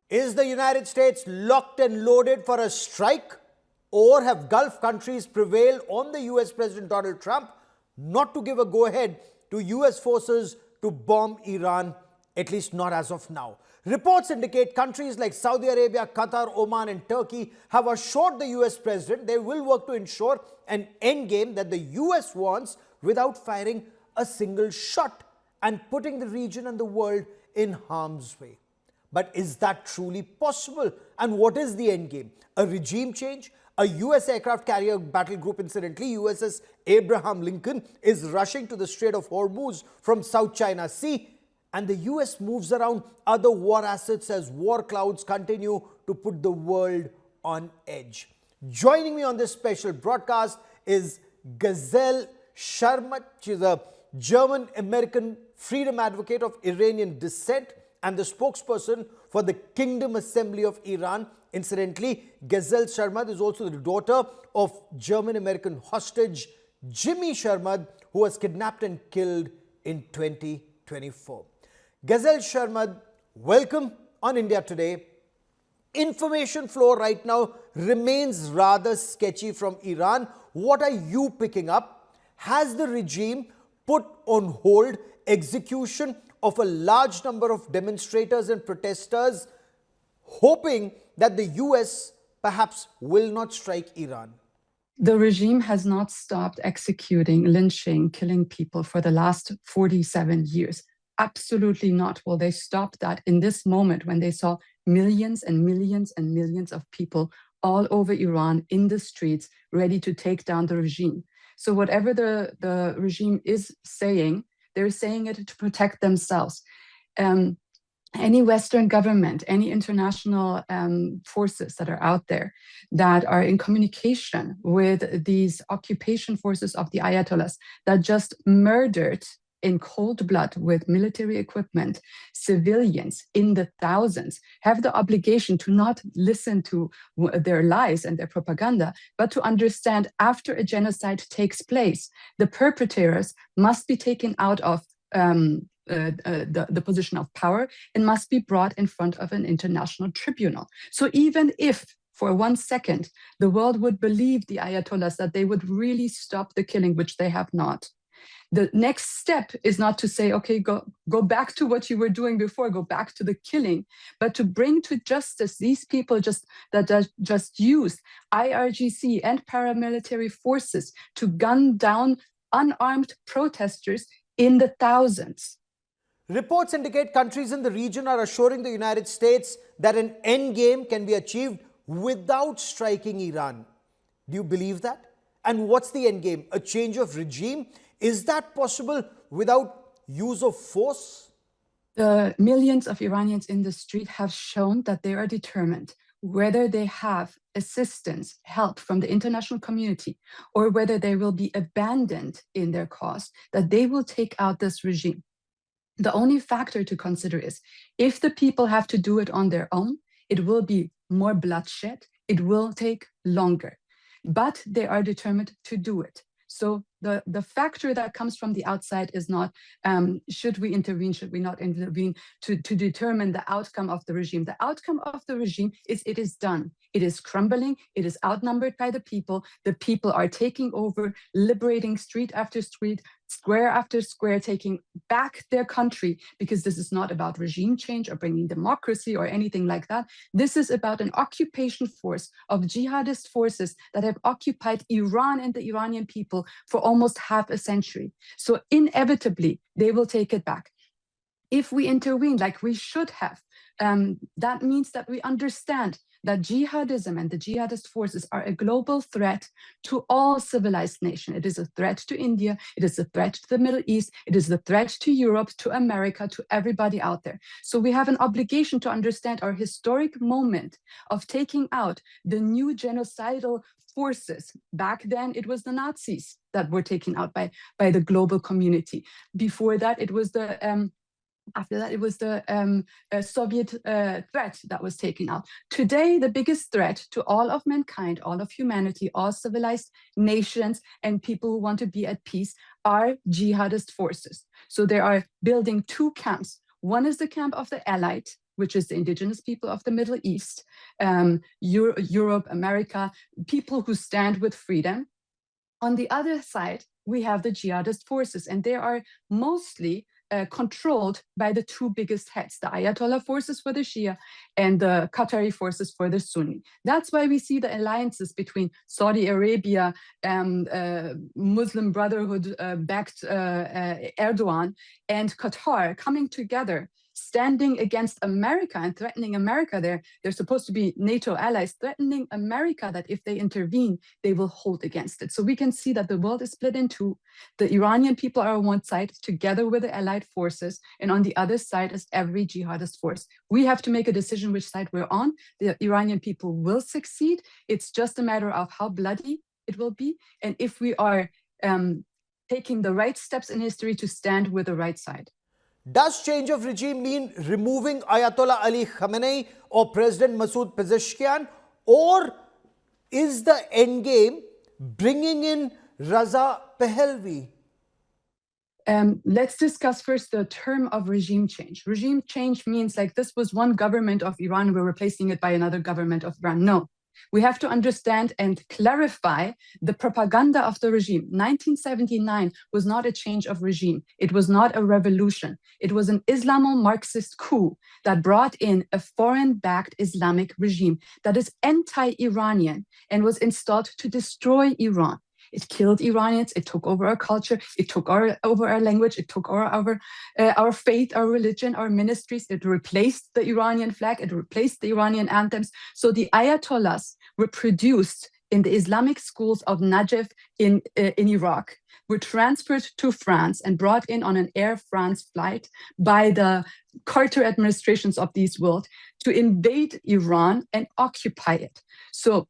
Is the United States locked and loaded for a strike? Or have Gulf countries prevailed on the US President Donald Trump not to give a go-ahead to US forces to bomb Iran, at least not as of now? Reports indicate countries like Saudi Arabia, Qatar, Oman and Turkey have assured the US President they will work to ensure an endgame that the US wants without firing a single shot and putting the region and the world in harm's way. But is that truly possible? And what is the endgame? A regime change? A US aircraft carrier battle group, incidentally, USS Abraham Lincoln, is rushing to the Strait of Hormuz from South China Sea. And the US moves around other war assets as war clouds continue to put the world on edge. Joining me on this special broadcast is Gazelle Sharmahd. She's a German-American freedom advocate of Iranian descent and the spokesperson for the Kingdom Assembly of Iran. Incidentally, Gazelle Sharmahd is also the daughter of German-American hostage Jimmy Sharmahd, who was kidnapped and killed in 2024. Gazelle Sharmahd, welcome on India Today. Information flow right now remains rather sketchy from Iran. What are you picking up? Has the regime put on hold execution of a large number of demonstrators and protesters, hoping that the US perhaps will not strike Iran? The regime has not stopped executing, lynching, killing people for the last 47 years. Absolutely not. Will they stop that in this moment when they saw millions and millions and millions of people all over Iran in the streets ready to take down the regime? So whatever the regime is saying, they're saying it to protect themselves. Any Western government, any international forces that are out there that are in communication with these occupation forces of the Ayatollahs that just murdered in cold blood with military equipment civilians in the thousands, have the obligation to not listen to their lies and their propaganda, but to understand after a genocide takes place, the perpetrators must be taken out of the position of power and must be brought in front of an international tribunal. So even if for 1 second the world would believe the Ayatollahs that they would really stop the killing, which they have not, the next step is not to say, okay, go back to what you were doing before, go back to the killing, but to bring to justice these people that just used IRGC and paramilitary forces to gun down unarmed protesters in the thousands. Reports indicate countries in the region are assuring the United States that an endgame can be achieved without striking Iran. Do you believe that? And what's the endgame? A change of regime? Is that possible without use of force? The millions of Iranians in the street have shown that they are determined, whether they have assistance, help from the international community, or whether they will be abandoned in their cause, that they will take out this regime. The only factor to consider is if the people have to do it on their own, it will be more bloodshed, it will take longer, but they are determined to do it. So the factor that comes from the outside is not, should we intervene, should we not intervene to determine the outcome of the regime. The outcome of the regime is it is done. It is crumbling. It is outnumbered by the people. The people are taking over, liberating street after street, square after square, taking back their country, because this is not about regime change or bringing democracy or anything like that. This is about an occupation force of jihadist forces that have occupied Iran and the Iranian people for almost half a century. So inevitably, they will take it back. If we intervene like we should have, that means that we understand that jihadism and the jihadist forces are a global threat to all civilized nations. It is a threat to India, it is a threat to the Middle East, it is a threat to Europe, to America, to everybody out there. So we have an obligation to understand our historic moment of taking out the new genocidal forces. Back then, it was the Nazis that were taken out by the global community. Before that, it was the after that, it was the Soviet threat that was taken out. Today, the biggest threat to all of mankind, all of humanity, all civilized nations and people who want to be at peace are jihadist forces. So they are building two camps. One is the camp of the Allied, which is the indigenous people of the Middle East, Europe, America, people who stand with freedom. On the other side, we have the jihadist forces, and they are mostly controlled by the two biggest heads, the Ayatollah forces for the Shia and the Qatari forces for the Sunni. That's why we see the alliances between Saudi Arabia and Muslim Brotherhood-backed Erdogan and Qatar coming together, standing against America and threatening America. They're supposed to be NATO allies, threatening America that if they intervene, they will hold against it. So we can see that the world is split in two. The Iranian people are on one side, together with the allied forces, and on the other side is every jihadist force. We have to make a decision which side we're on. The Iranian people will succeed. It's just a matter of how bloody it will be, and if we are taking the right steps in history to stand with the right side. Does change of regime mean removing Ayatollah Ali Khamenei or President Masoud Pezeshkian? Or is the endgame bringing in Raza Pahlavi? Let's discuss first the term of regime change. Regime change means like this was one government of Iran, we're replacing it by another government of Iran. No. We have to understand and clarify the propaganda of the regime. 1979 was not a change of regime. It was not a revolution. It was an Islamo-Marxist coup that brought in a foreign-backed Islamic regime that is anti-Iranian and was installed to destroy Iran. It killed Iranians, it took over our culture, it took over our language, it took over our faith, our religion, our ministries. It replaced the Iranian flag, it replaced the Iranian anthems. So the Ayatollahs were produced in the Islamic schools of Najaf in Iraq, were transferred to France and brought in on an Air France flight by the Carter administrations of this world to invade Iran and occupy it. So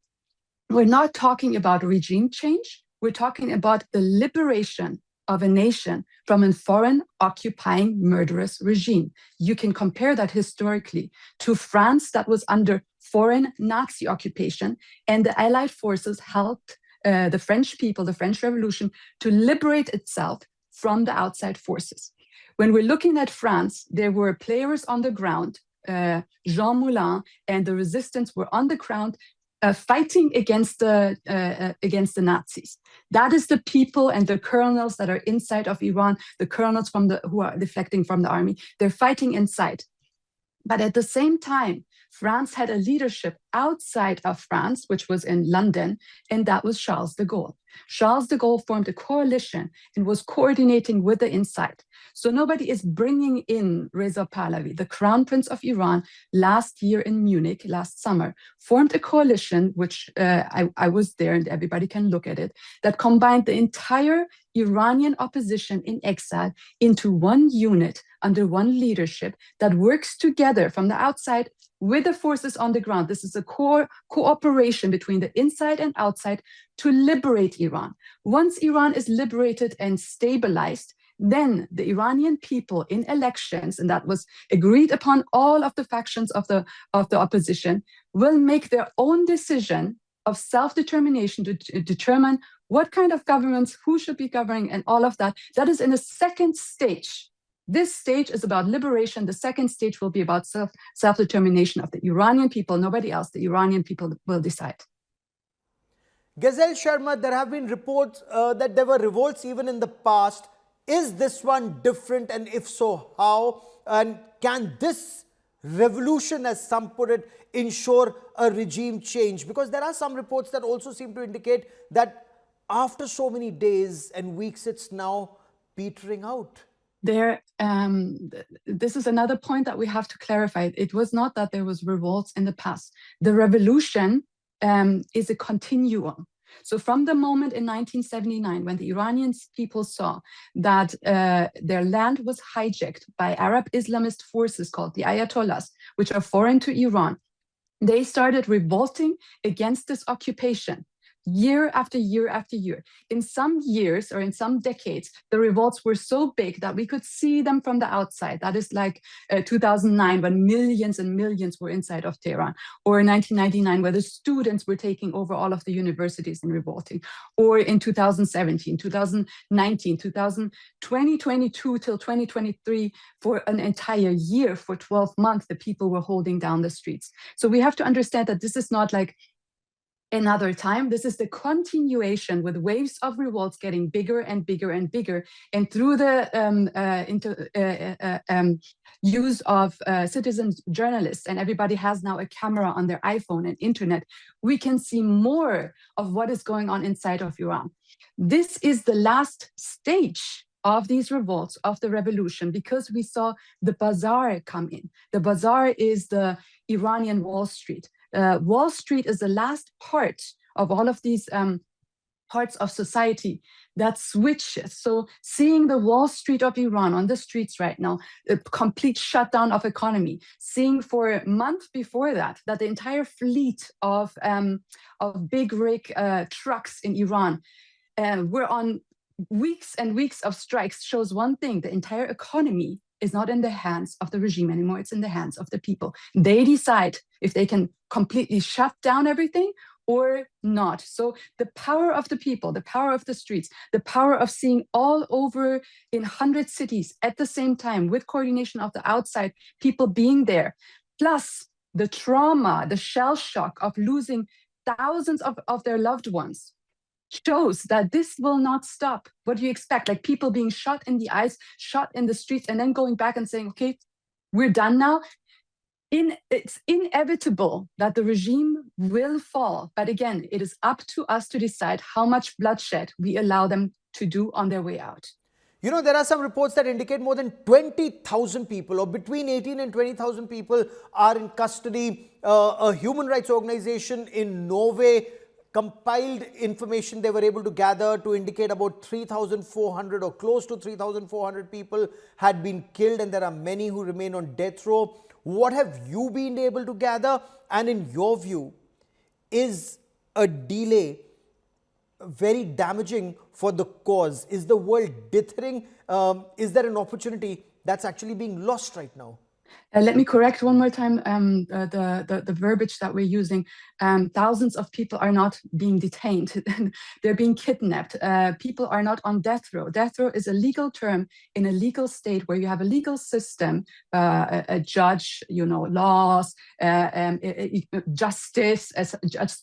we're not talking about regime change. We're talking about the liberation of a nation from a foreign occupying murderous regime. You can compare that historically to France that was under foreign Nazi occupation, and the Allied forces helped the French people, the French Revolution, to liberate itself from the outside forces. When we're looking at France, there were players on the ground, Jean Moulin and the resistance were on the ground, fighting against the Nazis. That is the people and the colonels that are inside of Iran, the colonels who are defecting from the army. They're fighting inside. But at the same time, France had a leadership outside of France, which was in London, and that was Charles de Gaulle. Charles de Gaulle formed a coalition and was coordinating with the inside. So nobody is bringing in Reza Pahlavi, the crown prince of Iran, last year in Munich, last summer, formed a coalition, which I was there and everybody can look at it, that combined the entire Iranian opposition in exile into one unit under one leadership that works together from the outside with the forces on the ground. This is a cooperation between the inside and outside to liberate Iran. Once Iran is liberated and stabilized, then the Iranian people in elections, and that was agreed upon all of the factions of the opposition, will make their own decision of self-determination to determine what kind of governments, who should be governing, and all of that. That is in a second stage. This stage is about liberation. The second stage will be about self-determination of the Iranian people, nobody else. The Iranian people will decide. Gazelle Sharmahd, there have been reports that there were revolts even in the past. Is this one different, and if so, how? And can this revolution, as some put it, ensure a regime change? Because there are some reports that also seem to indicate that after so many days and weeks, it's now petering out. This is another point that we have to clarify. It was not that there was revolts in the past. The revolution is a continuum. So from the moment in 1979, when the Iranian people saw that their land was hijacked by Arab Islamist forces called the Ayatollahs, which are foreign to Iran, they started revolting against this occupation. year after year after year. In some years or in some decades, the revolts were so big that we could see them from the outside. That is like 2009, when millions and millions were inside of Tehran, or 1999, where the students were taking over all of the universities and revolting, or in 2017, 2019, 2022 till 2023, for an entire year, for 12 months, the people were holding down the streets. So we have to understand that this is not like another time. This is the continuation, with waves of revolts getting bigger and bigger and bigger. And through the use of citizen journalists, and everybody has now a camera on their iPhone and internet, we can see more of what is going on inside of Iran. This is the last stage of these revolts, of the revolution, because we saw the bazaar come in. The bazaar is the Iranian Wall Street. Wall Street is the last part of all of these parts of society that switches. So seeing the Wall Street of Iran on the streets right now, a complete shutdown of economy, seeing for a month before that, that the entire fleet of big rig trucks in Iran were on weeks and weeks of strikes, shows one thing: the entire economy is not in the hands of the regime anymore. It's in the hands of the people. They decide if they can completely shut down everything or not. So the power of the people, the power of the streets, the power of seeing all over in 100 cities at the same time, with coordination of the outside people being there, plus the trauma, the shell shock of losing thousands of their loved ones, shows that this will not stop. What do you expect? Like people being shot in the eyes, shot in the streets, and then going back and saying, okay, we're done now. It's inevitable that the regime will fall. But again, it is up to us to decide how much bloodshed we allow them to do on their way out. You know, there are some reports that indicate more than 20,000 people, or between 18 and 20,000 people, are in custody. A human rights organization in Norway compiled information they were able to gather to indicate about 3,400 or close to 3,400 people had been killed, and there are many who remain on death row. What have you been able to gather? And in your view, is a delay very damaging for the cause? Is the world dithering? Is there an opportunity that's actually being lost right now? Let me correct one more time the verbiage that we're using. Thousands of people are not being detained. They're being kidnapped. People are not on death row. Death row is a legal term in a legal state where you have a legal system, a judge, laws, justice,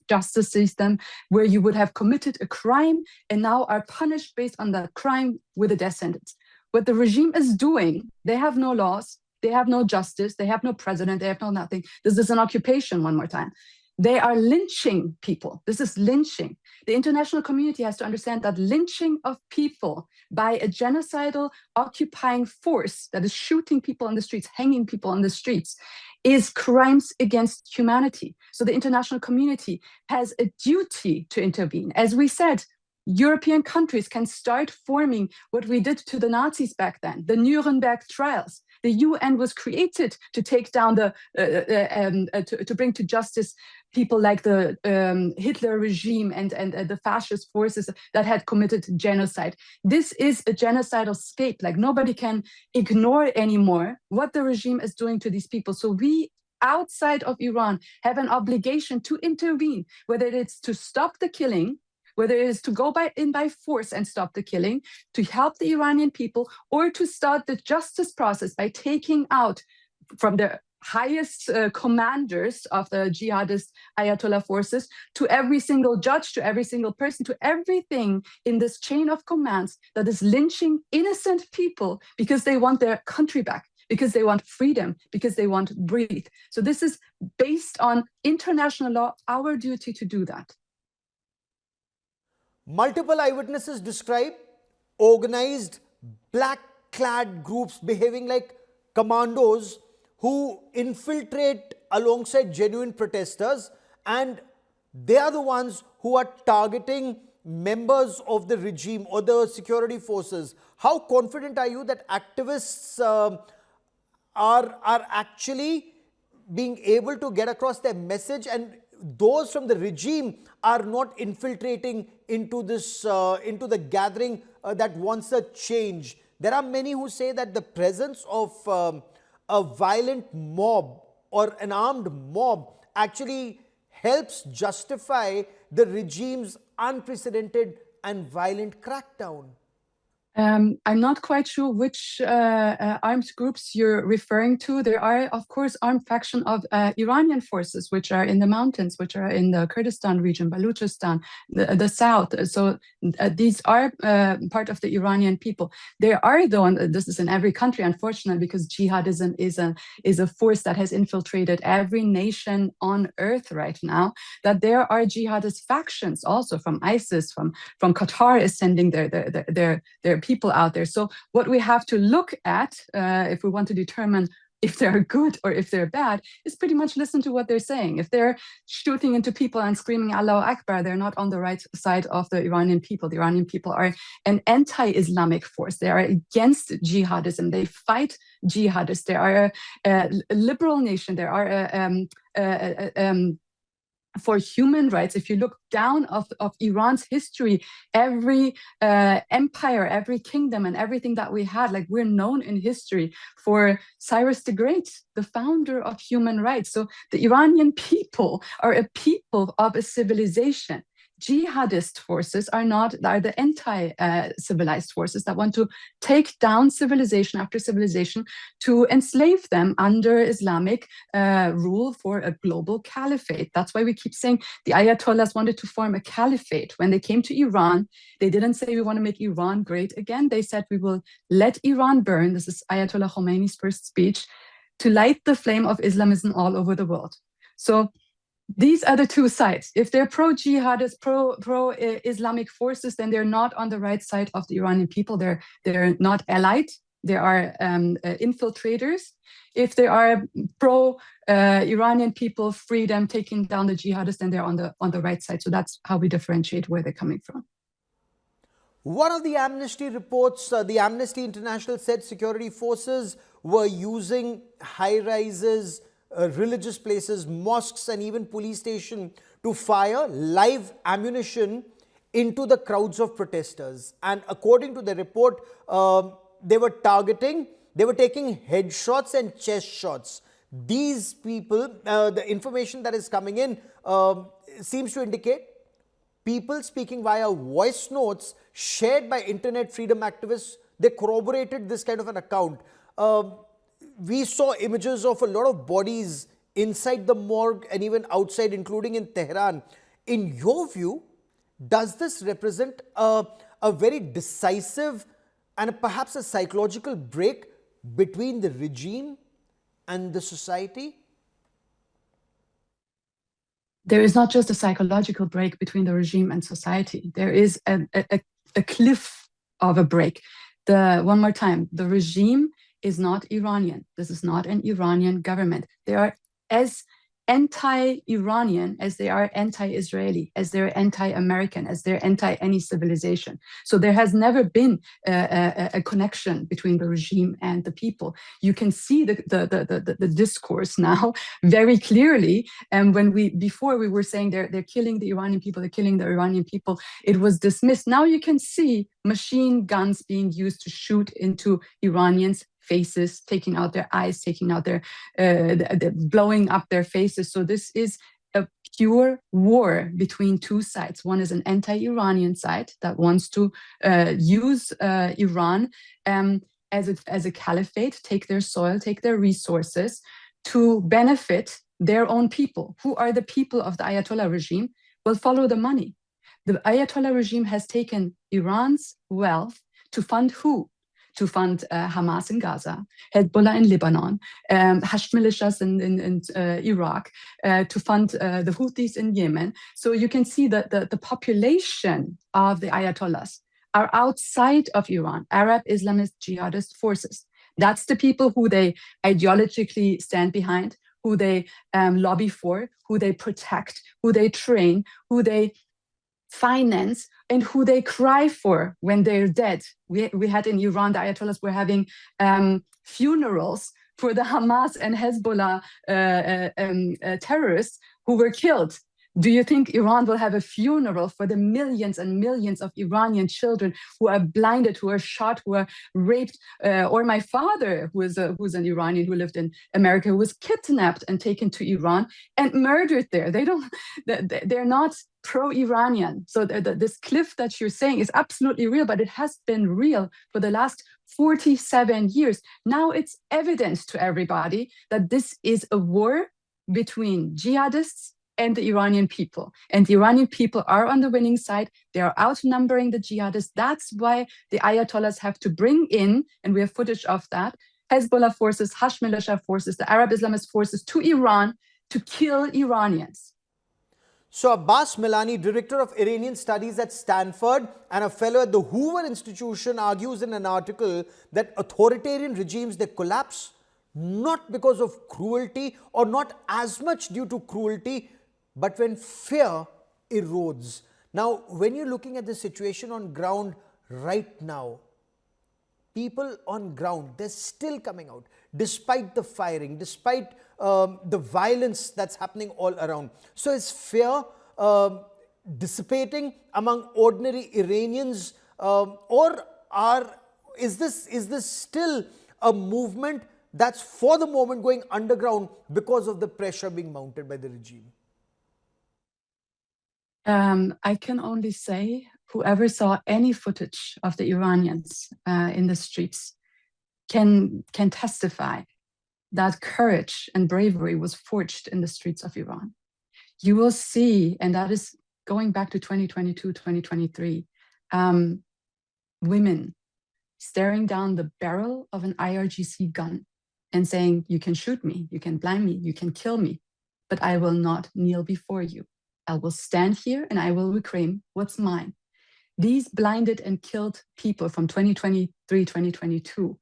justice system, where you would have committed a crime and now are punished based on that crime with a death sentence. What the regime is doing, they have no laws. They have no justice. They have no president. They have no nothing. This is an occupation, one more time. They are lynching people. This is lynching. The international community has to understand that lynching of people by a genocidal occupying force that is shooting people on the streets, hanging people on the streets, is crimes against humanity. So the international community has a duty to intervene. As we said, European countries can start forming what we did to the Nazis back then, the Nuremberg trials. The UN was created to take down to bring to justice people like the Hitler regime and the fascist forces that had committed genocide. This is a genocidal scape. Like, nobody can ignore anymore what the regime is doing to these people. So we, outside of Iran, have an obligation to intervene, whether it's to stop the killing, whether it is to go in by force and stop the killing, to help the Iranian people, or to start the justice process by taking out from the highest commanders of the jihadist Ayatollah forces to every single judge, to every single person, to everything in this chain of commands that is lynching innocent people because they want their country back, because they want freedom, because they want to breathe. So this is based on international law, our duty to do that. Multiple eyewitnesses describe organized black-clad groups behaving like commandos who infiltrate alongside genuine protesters, and they are the ones who are targeting members of the regime or the security forces. How confident are you that activists are actually being able to get across their message, and those from the regime are not infiltrating into this, into the gathering that wants a change. There are many who say that the presence of a violent mob or an armed mob actually helps justify the regime's unprecedented and violent crackdown. I'm not quite sure which armed groups you're referring to. There are, of course, armed faction of Iranian forces, which are in the mountains, which are in the Kurdistan region, Baluchistan, the south. So these are part of the Iranian people. There are, though, and this is in every country, unfortunately, because jihadism is a force that has infiltrated every nation on earth right now, that there are jihadist factions also from ISIS, from Qatar is sending their people out there. So what we have to look at, if we want to determine if they're good or if they're bad, is pretty much listen to what they're saying. If they're shooting into people and screaming Allahu Akbar, they're not on the right side of the Iranian people. The Iranian people are an anti-Islamic force. They are against jihadism. They fight jihadists. They are a liberal nation. They are for human rights. If you look down of Iran's history, every empire, every kingdom, and everything that we had, like, we're known in history for Cyrus the Great, the founder of human rights. So the Iranian people are a people of a civilization. Jihadist forces are the anti-civilized forces that want to take down civilization after civilization to enslave them under Islamic rule for a global caliphate. That's why we keep saying the Ayatollahs wanted to form a caliphate. When they came to Iran, they didn't say we want to make Iran great again. They said we will let Iran burn. This is Ayatollah Khomeini's first speech, to light the flame of Islamism all over the world. So these are the two sides. If they're pro-jihadist, pro-Islamic forces, then they're not on the right side of the Iranian people. They're not allied. They are infiltrators. If they are pro-Iranian people, freedom, taking down the jihadists, then they're on the right side. So that's how we differentiate where they're coming from. One of the Amnesty reports, the Amnesty International said security forces were using high-rises, religious places, mosques, and even police station to fire live ammunition into the crowds of protesters. And according to the report, they were taking headshots and chest shots. These people, the information that is coming in seems to indicate people speaking via voice notes shared by internet freedom activists. They corroborated this kind of an account. We saw images of a lot of bodies inside the morgue and even outside, including in Tehran. In your view, does this represent a very decisive and perhaps a psychological break between the regime and the society? There is not just a psychological break between the regime and society. There is a cliff of a break. One more time, the regime is not Iranian. This is not an Iranian government. They are as anti-Iranian as they are anti-Israeli, as they're anti-American, as they're anti-any civilization. So there has never been a connection between the regime and the people. You can see the discourse now very clearly. And before we were saying they're killing the Iranian people, they're killing the Iranian people, it was dismissed. Now you can see machine guns being used to shoot into Iranians' faces, taking out their eyes, taking out blowing up their faces. So this is a pure war between two sides. One is an anti-Iranian side that wants to use Iran as a caliphate, take their soil, take their resources to benefit their own people. Who are the people of the Ayatollah regime? Will follow the money. The Ayatollah regime has taken Iran's wealth to fund who? To fund Hamas in Gaza, Hezbollah in Lebanon, Hashd militias in Iraq, to fund the Houthis in Yemen. So you can see that the population of the Ayatollahs are outside of Iran, Arab Islamist jihadist forces. That's the people who they ideologically stand behind, who they lobby for, who they protect, who they train, who they finance, and who they cry for when they're dead. We had in Iran, the Ayatollahs were having funerals for the Hamas and Hezbollah terrorists who were killed. Do you think Iran will have a funeral for the millions and millions of Iranian children who are blinded, who are shot, who are raped? Or my father, who's an Iranian who lived in America, who was kidnapped and taken to Iran and murdered there. They're not pro-Iranian. So this cliff that you're saying is absolutely real, but it has been real for the last 47 years. Now it's evident to everybody that this is a war between jihadists and the Iranian people. And the Iranian people are on the winning side. They are outnumbering the jihadists. That's why the Ayatollahs have to bring in, and we have footage of that, Hezbollah forces, Hashd militia forces, the Arab Islamist forces to Iran to kill Iranians. So Abbas Milani, director of Iranian studies at Stanford and a fellow at the Hoover Institution, argues in an article that authoritarian regimes, they collapse not because of cruelty or not as much due to cruelty, but when fear erodes. Now, when you're looking at the situation on ground right now, people on ground, they're still coming out, despite the firing, despite the violence that's happening all around. So is fear dissipating among ordinary Iranians, or is this still a movement that's for the moment going underground because of the pressure being mounted by the regime? I can only say whoever saw any footage of the Iranians in the streets can testify that courage and bravery was forged in the streets of Iran. You will see, and that is going back to 2022, 2023, women staring down the barrel of an IRGC gun and saying, you can shoot me, you can blind me, you can kill me, but I will not kneel before you. I will stand here and I will reclaim what's mine. These blinded and killed people from 2023, 2022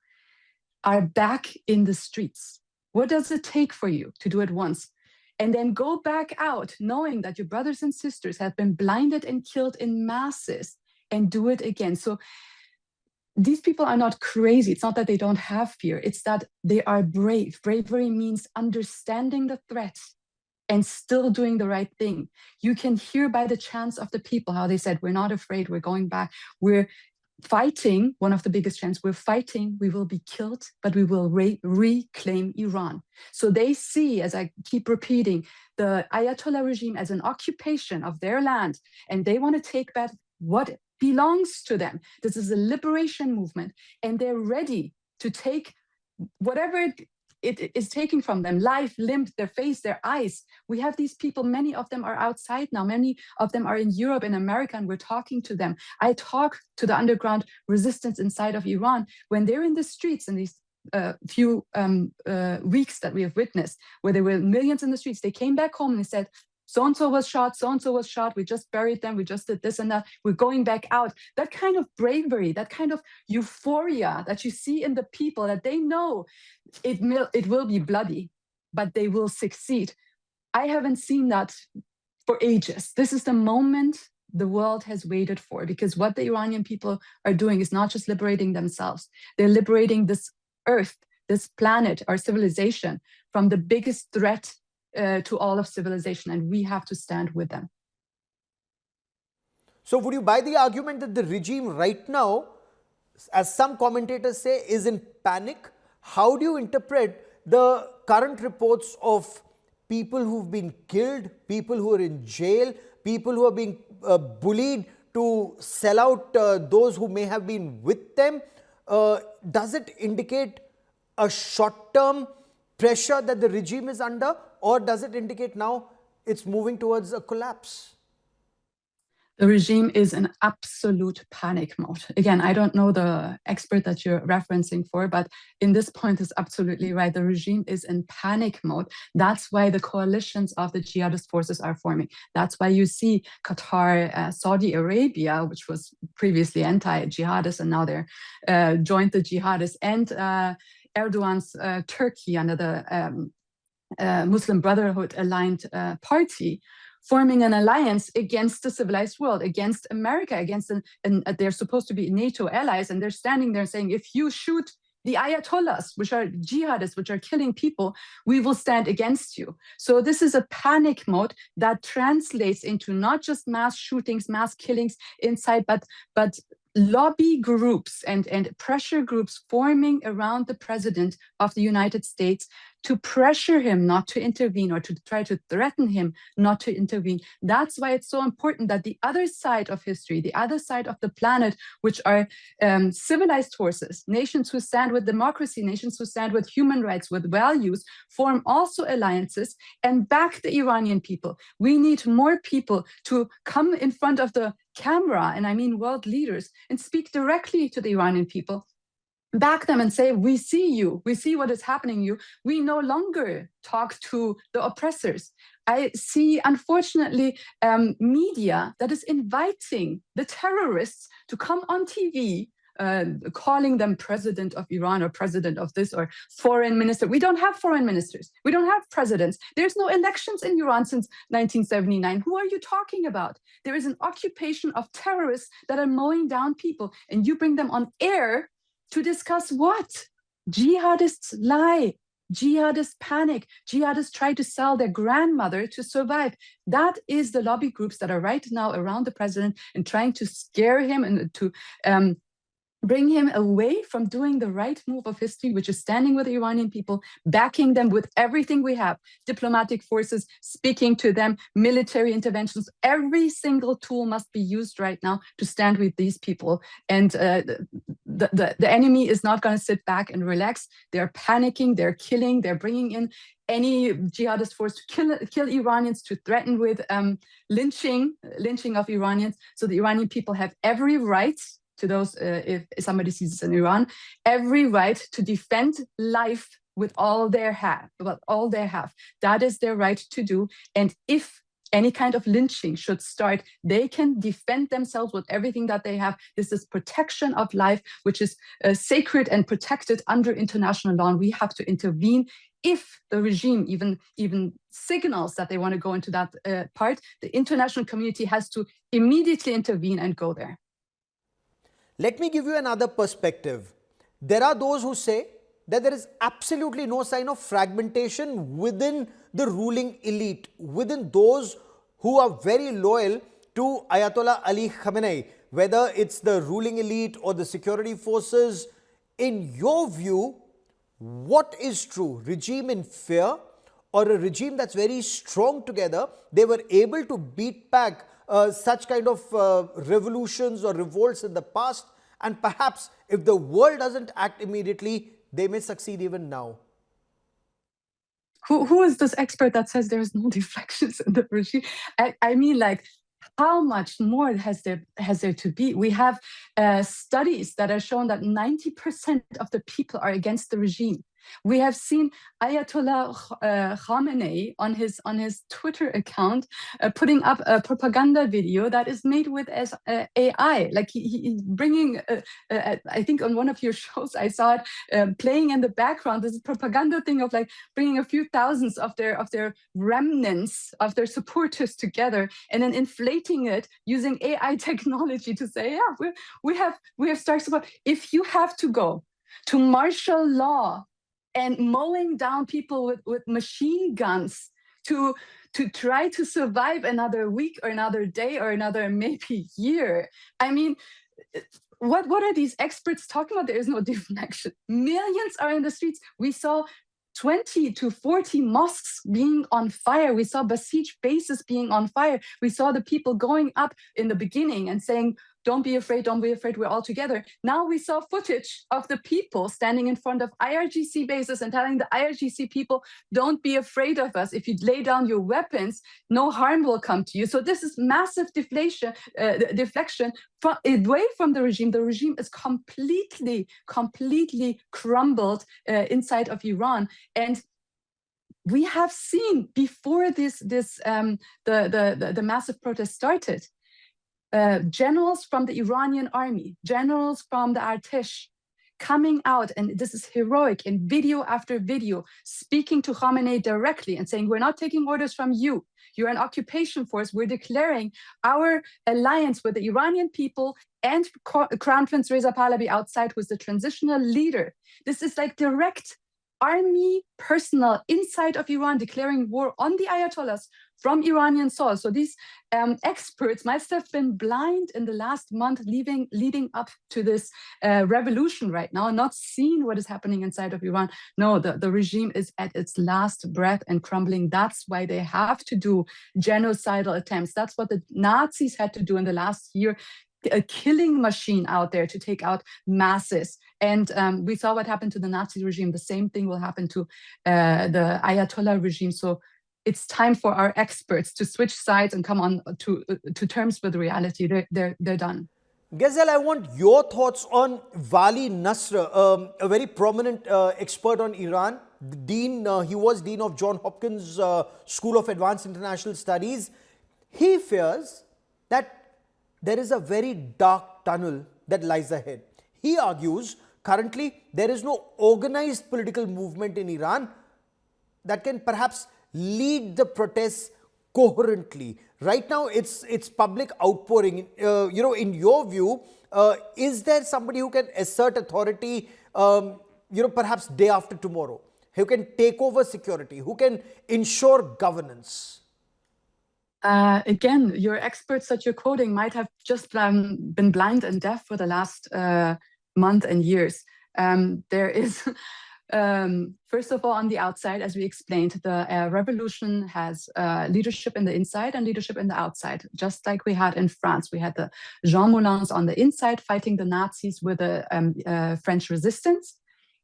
are back in the streets. What does it take for you to do it once and then go back out knowing that your brothers and sisters have been blinded and killed in masses and do it again? So these people are not crazy. It's not that they don't have fear. It's that they are brave. Bravery means understanding the threat and still doing the right thing. You can hear by the chants of the people how they said, we're not afraid, we're going back, we're fighting. One of the biggest chants, we're fighting, we will be killed, but we will reclaim Iran. So they see, as I keep repeating, the Ayatollah regime as an occupation of their land, and they want to take back what belongs to them. This is a liberation movement, and they're ready to take whatever it is taking from them, life, limb, their face, their eyes. We have these people, many of them are outside now, many of them are in Europe and America, and we're talking to them. I talk to the underground resistance inside of Iran when they're in the streets in these few weeks that we have witnessed, where there were millions in the streets. They came back home and they said, so-and-so was shot, we just buried them, we just did this and that, we're going back out. That kind of bravery, that kind of euphoria that you see in the people, that they know it will be bloody, but they will succeed. I haven't seen that for ages. This is the moment the world has waited for, because what the Iranian people are doing is not just liberating themselves, they're liberating this earth, this planet, our civilization, from the biggest threat to all of civilization, and we have to stand with them. So would you buy the argument that the regime right now, as some commentators say, is in panic? How do you interpret the current reports of people who've been killed, people who are in jail, people who are being bullied to sell out those who may have been with them? Does it indicate a short-term pressure that the regime is under, or does it indicate now it's moving towards a collapse? The regime is in absolute panic mode. Again, I don't know the expert that you're referencing for, but in this point is absolutely right. The regime is in panic mode. That's why the coalitions of the jihadist forces are forming. That's why you see Qatar, Saudi Arabia, which was previously anti-jihadist, and now they're joined the jihadists, and Erdogan's Turkey under the Muslim Brotherhood aligned party, forming an alliance against the civilized world, against America, against and they're supposed to be NATO allies, and they're standing there saying, if you shoot the Ayatollahs, which are jihadists, which are killing people, we will stand against you. So this is a panic mode that translates into not just mass shootings, mass killings inside, but lobby groups and pressure groups forming around the president of the United States to pressure him not to intervene or to try to threaten him not to intervene. That's why it's so important that the other side of history, the other side of the planet, which are civilized forces, nations who stand with democracy, nations who stand with human rights, with values, form also alliances and back the Iranian people. We need more people to come in front of the camera, and I mean world leaders, and speak directly to the Iranian people, back them and say, we see you, we see what is happening to you. We no longer talk to the oppressors. I see, unfortunately, media that is inviting the terrorists to come on TV, calling them president of Iran or president of this or foreign minister. We don't have foreign ministers. We don't have presidents. There's no elections in Iran since 1979. Who are you talking about? There is an occupation of terrorists that are mowing down people, and you bring them on air to discuss what? Jihadists lie. Jihadists panic. Jihadists try to sell their grandmother to survive. That is the lobby groups that are right now around the president and trying to scare him and to bring him away from doing the right move of history, which is standing with the Iranian people, backing them with everything we have, diplomatic forces, speaking to them, military interventions. Every single tool must be used right now to stand with these people. And the enemy is not going to sit back and relax. They're panicking, they're killing, they're bringing in any jihadist force to kill Iranians, to threaten with lynching of Iranians. So the Iranian people have every right to those, if somebody sees this in Iran, every right to defend life with all they have. That is their right to do. And if any kind of lynching should start, they can defend themselves with everything that they have. This is protection of life, which is sacred and protected under international law. And we have to intervene. If the regime even signals that they want to go into that part, the international community has to immediately intervene and go there. Let me give you another perspective. There are those who say that there is absolutely no sign of fragmentation within the ruling elite, within those who are very loyal to Ayatollah Ali Khamenei, whether it's the ruling elite or the security forces. In your view, what is true? Regime in fear or a regime that's very strong together? They were able to beat back such kind of revolutions or revolts in the past, and perhaps if the world doesn't act immediately, they may succeed even now. Who is this expert that says there's no deflections in the regime? I mean, like, how much more has there to be? We have studies that are shown that 90% of the people are against the regime. We have seen Ayatollah Khamenei on his Twitter account putting up a propaganda video that is made with AI. Like he's bringing, I think on one of your shows I saw it playing in the background. This propaganda thing of like bringing a few thousands of their remnants of their supporters together and then inflating it using AI technology to say, yeah, we have strike support. If you have to go to martial law and mowing down people with machine guns to try to survive another week or another day or another maybe year. I mean, what are these experts talking about? There is no deflection. Millions are in the streets. We saw 20 to 40 mosques being on fire. We saw besieged bases being on fire. We saw the people going up in the beginning and saying, don't be afraid, we're all together. Now we saw footage of the people standing in front of IRGC bases and telling the IRGC people, don't be afraid of us. If you lay down your weapons, no harm will come to you. So this is massive deflection away from the regime. The regime is completely crumbled inside of Iran. And we have seen before the massive protest started, generals from the Iranian army, generals from the Artesh, coming out, and this is heroic, in video after video, speaking to Khamenei directly and saying, we're not taking orders from you. You're an occupation force. We're declaring our alliance with the Iranian people and Crown Prince Reza Pahlavi outside, who's the transitional leader. This is like direct army personnel inside of Iran declaring war on the Ayatollahs from Iranian soil. So these experts must have been blind in the last month leading up to this revolution right now, not seeing what is happening inside of Iran. No, the regime is at its last breath and crumbling. That's why they have to do genocidal attempts. That's what the Nazis had to do in the last year, a killing machine out there to take out masses. And we saw what happened to the Nazi regime. The same thing will happen to the Ayatollah regime. So it's time for our experts to switch sides and come on to terms with reality. They're done. Gazelle, I want your thoughts on Wali Nasr, a very prominent expert on Iran. The dean, he was dean of Johns Hopkins School of Advanced International Studies. He fears that there is a very dark tunnel that lies ahead. He argues currently there is no organized political movement in Iran that can perhaps lead the protests coherently. Right now, it's public outpouring. In your view, is there somebody who can assert authority, perhaps day after tomorrow, who can take over security, who can ensure governance? Again, your experts that you're quoting might have just been blind and deaf for the last month and years. There is, first of all, on the outside, as we explained, the revolution has leadership in the inside and leadership in the outside. Just like we had in France, we had the Jean Moulins on the inside fighting the Nazis with the French resistance.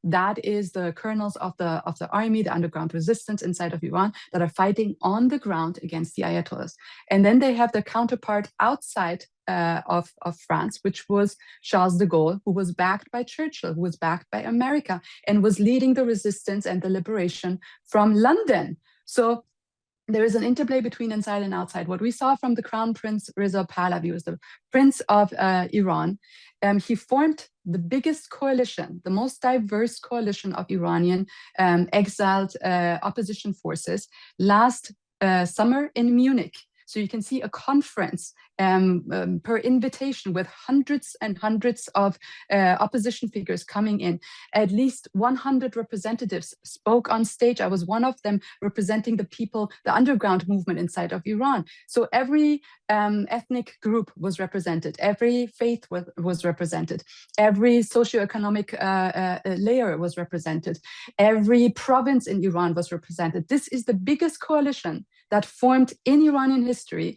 That is the colonels of the army, the underground resistance inside of Iran that are fighting on the ground against the Ayatollahs. And then they have the counterpart outside of France, which was Charles de Gaulle, who was backed by Churchill, who was backed by America, and was leading the resistance and the liberation from London. So there is an interplay between inside and outside. What we saw from the Crown Prince Reza Pahlavi was the Prince of Iran. He formed the biggest coalition, the most diverse coalition of Iranian exiled opposition forces last summer in Munich. So you can see a conference per invitation with hundreds and hundreds of opposition figures coming in. At least 100 representatives spoke on stage. I was one of them representing the people, the underground movement inside of Iran. So every ethnic group was represented. Every faith was represented. Every socioeconomic layer was represented. Every province in Iran was represented. This is the biggest coalition that formed in Iranian history,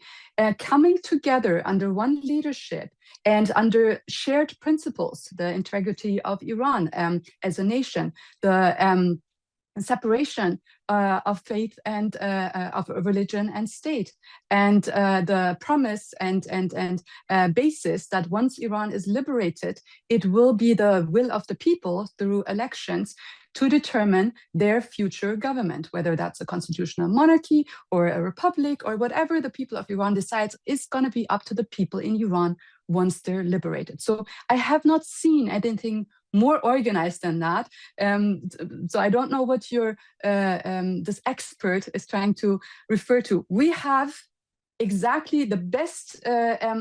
coming together under one leadership and under shared principles, the integrity of Iran as a nation, the separation of faith and of religion and state, and the promise and basis that once Iran is liberated, it will be the will of the people through elections to determine their future government, whether that's a constitutional monarchy or a republic or whatever the people of Iran decides is going to be up to the people in Iran once they're liberated. So I have not seen anything more organized than that. So I don't know what your this expert is trying to refer to. We have exactly the best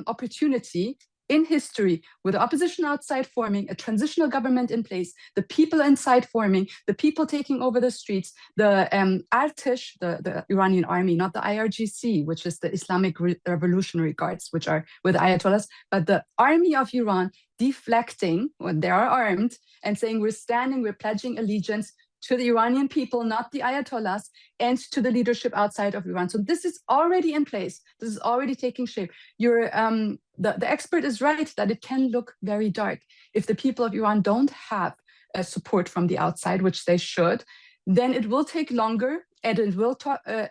opportunity in history, with the opposition outside forming, a transitional government in place, the people inside forming, the people taking over the streets, the Artesh, the Iranian army, not the IRGC, which is the Islamic Revolutionary Guards, which are with Ayatollahs, but the army of Iran deflecting when they are armed and saying, we're pledging allegiance to the Iranian people, not the Ayatollahs, and to the leadership outside of Iran. So this is already in place. This is already taking shape. The expert is right that it can look very dark. If the people of Iran don't have support from the outside, which they should, then it will take longer and it will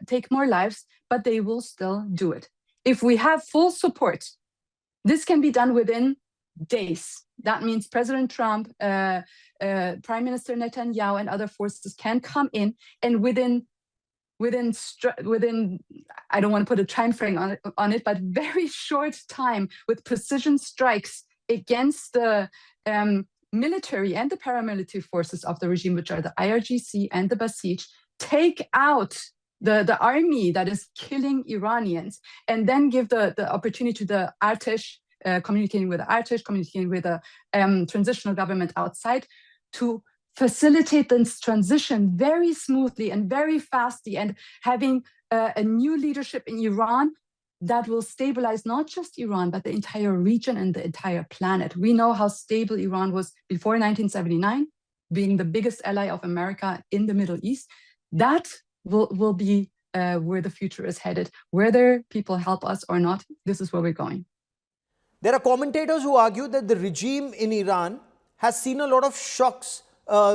take more lives, but they will still do it. If we have full support, this can be done within days. That means President Trump, Prime Minister Netanyahu, and other forces can come in, and within I don't want to put a time frame on it, but very short time, with precision strikes against the military and the paramilitary forces of the regime, which are the IRGC and the Basij, take out the army that is killing Iranians, and then give the opportunity to the Artesh, communicating with the Artesh, communicating with the transitional government outside, to facilitate this transition very smoothly and very fastly, and having a new leadership in Iran that will stabilize not just Iran, but the entire region and the entire planet. We know how stable Iran was before 1979, being the biggest ally of America in the Middle East. That will be where the future is headed. Whether people help us or not, this is where we're going. There are commentators who argue that the regime in Iran has seen a lot of shocks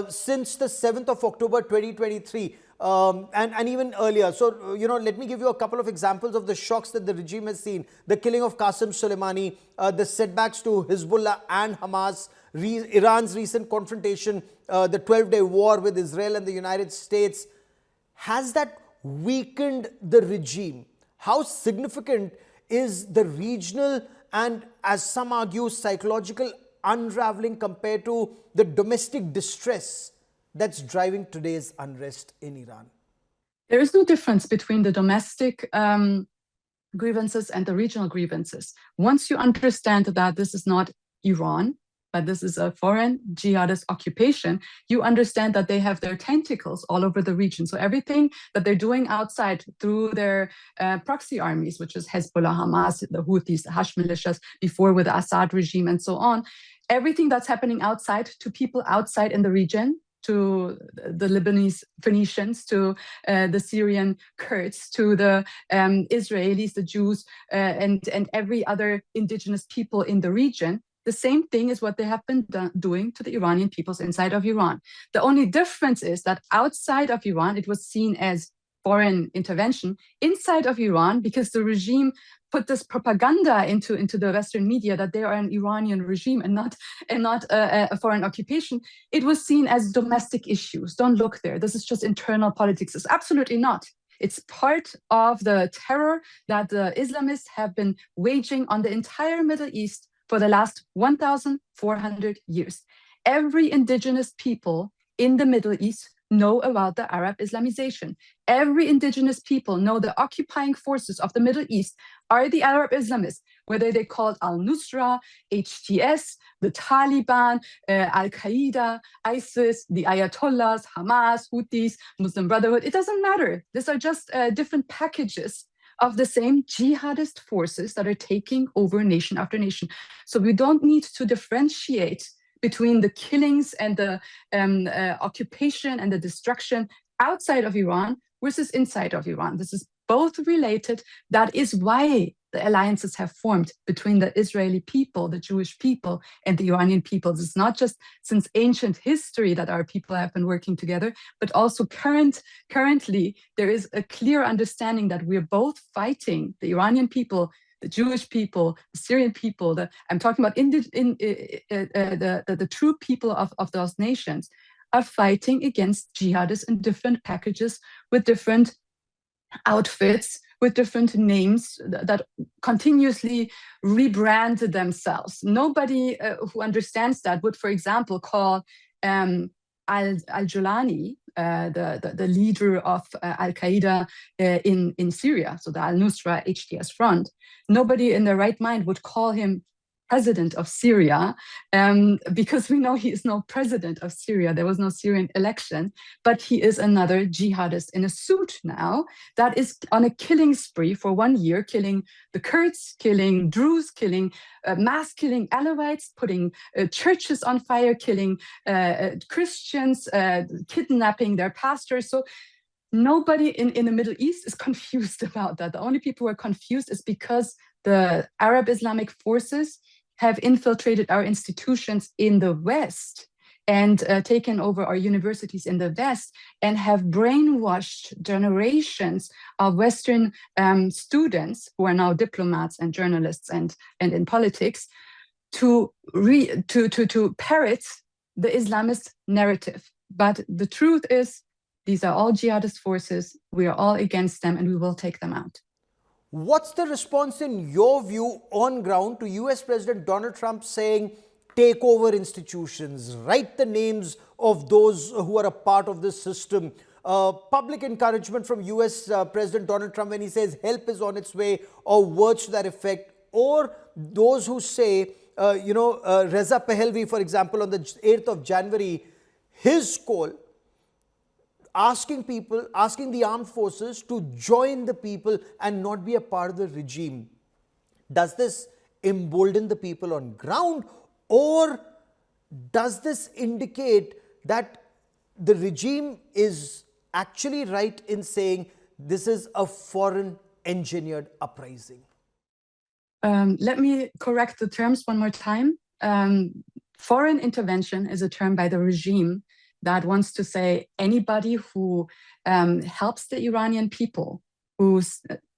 since the 7th of October 2023 and even earlier. So, let me give you a couple of examples of the shocks that the regime has seen. The killing of Qasem Soleimani, the setbacks to Hezbollah and Hamas, Iran's recent confrontation, the 12-day war with Israel and the United States. Has that weakened the regime? How significant is the regional and, as some argue, psychological unraveling compared to the domestic distress that's driving today's unrest in Iran? There is no difference between the domestic grievances and the regional grievances. Once you understand that this is not Iran, but this is a foreign jihadist occupation, you understand that they have their tentacles all over the region. So everything that they're doing outside through their proxy armies, which is Hezbollah, Hamas, the Houthis, the Hashd militias, before with the Assad regime and so on, everything that's happening outside to people outside in the region, to the Lebanese Phoenicians, to the Syrian Kurds, to the Israelis, the Jews, and every other indigenous people in the region. The same thing is what they have been doing to the Iranian peoples inside of Iran. The only difference is that outside of Iran, it was seen as foreign intervention. Inside of Iran, because the regime put this propaganda into the Western media that they are an Iranian regime and not a foreign occupation, it was seen as domestic issues. Don't look there. This is just internal politics. It's absolutely not. It's part of the terror that the Islamists have been waging on the entire Middle East for the last 1,400 years. Every indigenous people in the Middle East know about the Arab Islamization. Every indigenous people know the occupying forces of the Middle East are the Arab Islamists, whether they called al-Nusra, HTS, the Taliban, Al-Qaeda, ISIS, the Ayatollahs, Hamas, Houthis, Muslim Brotherhood. It doesn't matter. These are just different packages of the same jihadist forces that are taking over nation after nation. So we don't need to differentiate between the killings and the occupation and the destruction outside of Iran versus inside of Iran. This is both related. That is why the alliances have formed between the Israeli people, the Jewish people, and the Iranian people. It's not just since ancient history that our people have been working together, but also currently there is a clear understanding that we're both fighting the Iranian people, the Jewish people, the Syrian people. I'm talking about the true people of those nations are fighting against jihadists in different packages with different outfits, with different names that continuously rebrand themselves. Nobody who understands that would, for example, call al-Jolani, the leader of Al-Qaeda in Syria, so the al-Nusra HTS front. Nobody in their right mind would call him president of Syria, because we know he is no president of Syria. There was no Syrian election, but he is another jihadist in a suit now that is on a killing spree for 1 year, killing the Kurds, killing Druze, killing mass killing Alawites, putting churches on fire, killing Christians, kidnapping their pastors. So nobody in the Middle East is confused about that. The only people who are confused is because the Arab Islamic forces have infiltrated our institutions in the West and taken over our universities in the West and have brainwashed generations of Western students who are now diplomats and journalists and in politics to parrot the Islamist narrative. But the truth is, these are all jihadist forces. We are all against them and we will take them out. What's the response in your view on ground to US President Donald Trump saying take over institutions, write the names of those who are a part of this system. Public encouragement from US President Donald Trump when he says help is on its way, or words to that effect, or those who say, Raza Pahlavi, for example, on the 8th of January, his call asking the armed forces to join the people and not be a part of the regime. Does this embolden the people on ground, or does this indicate that the regime is actually right in saying this is a foreign engineered uprising? Let me correct the terms one more time. Foreign intervention is a term by the regime that wants to say anybody who helps the Iranian people, who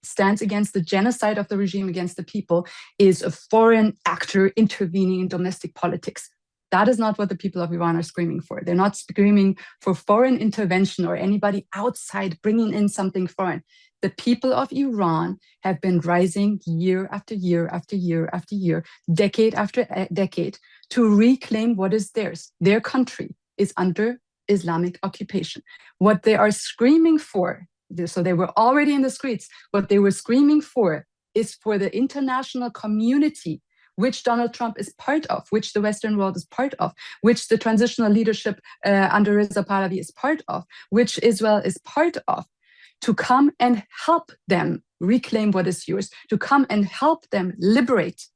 stands against the genocide of the regime against the people, is a foreign actor intervening in domestic politics. That is not what the people of Iran are screaming for. They're not screaming for foreign intervention or anybody outside bringing in something foreign. The people of Iran have been rising year after year after year after year, decade after decade, to reclaim what is theirs. Their country is under Islamic occupation. What they are screaming for, so they were already in the streets, what they were screaming for is for the international community, which Donald Trump is part of, which the Western world is part of, which the transitional leadership under Raza Pahlavi is part of, which Israel is part of, to come and help them reclaim what is yours, to come and help them liberate.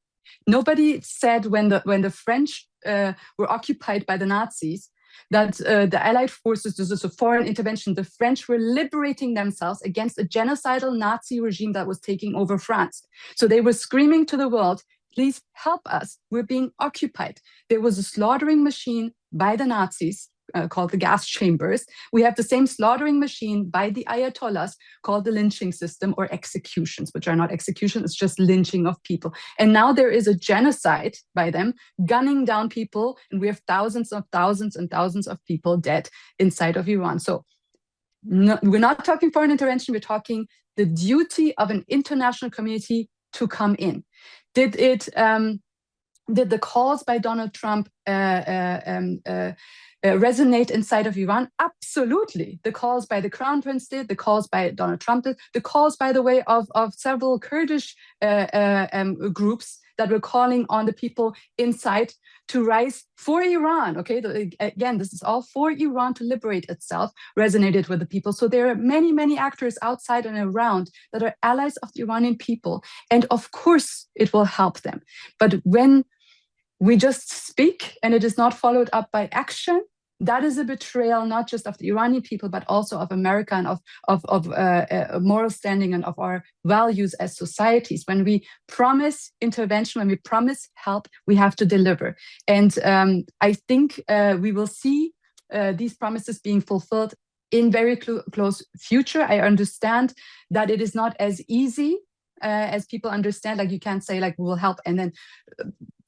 Nobody said when the French were occupied by the Nazis that the Allied forces, this is a foreign intervention. The French were liberating themselves against a genocidal Nazi regime that was taking over France. So they were screaming to the world, please help us, we're being occupied. There was a slaughtering machine by the Nazis called the gas chambers. We have the same slaughtering machine by the Ayatollahs called the lynching system, or executions, which are not executions, it's just lynching of people. And now there is a genocide by them, gunning down people, and we have thousands and thousands of people dead inside of Iran. So no, we're not talking foreign intervention, we're talking the duty of an international community to come in. Did the calls by Donald Trump resonate inside of Iran? Absolutely. The calls by the Crown Prince did, the calls by Donald Trump did, the calls, by the way, of several Kurdish groups that were calling on the people inside to rise for Iran. Okay, again, this is all for Iran to liberate itself, resonated with the people. So there are many, many actors outside and around that are allies of the Iranian people. And of course, it will help them. But when we just speak and it is not followed up by action, that is a betrayal not just of the Iranian people, but also of America and of moral standing and of our values as societies. When we promise intervention, when we promise help, we have to deliver. And I think we will see these promises being fulfilled in very close future. I understand that it is not as easy as people understand. Like, you can't say like we will help and then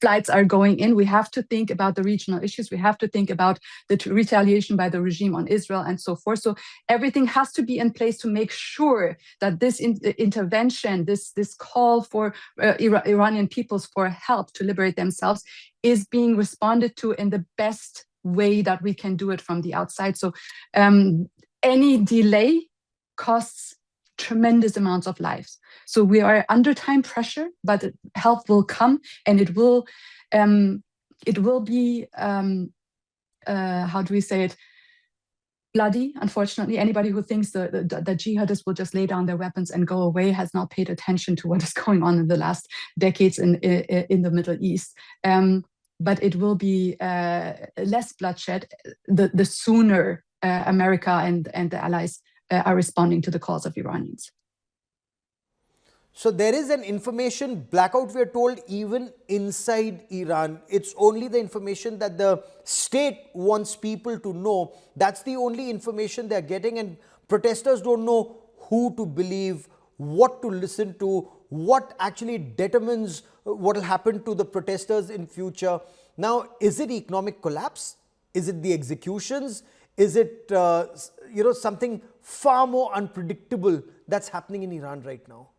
flights are going in. We have to think about the regional issues. We have to think about the retaliation by the regime on Israel and so forth. So everything has to be in place to make sure that this intervention, this call for Iranian peoples for help to liberate themselves is being responded to in the best way that we can do it from the outside. So any delay costs tremendous amounts of lives. So we are under time pressure, but help will come, and it will be how do we say it? Bloody. Unfortunately, anybody who thinks that jihadists will just lay down their weapons and go away has not paid attention to what is going on in the last decades in the Middle East. But it will be less bloodshed the sooner America and the allies are responding to the calls of Iranians. So there is an information blackout, we are told, even inside Iran. It's only the information that the state wants people to know. That's the only information they're getting, and protesters don't know who to believe, what to listen to, what actually determines what will happen to the protesters in future. Now, is it economic collapse? Is it the executions? Is it something far more unpredictable that's happening in Iran right now?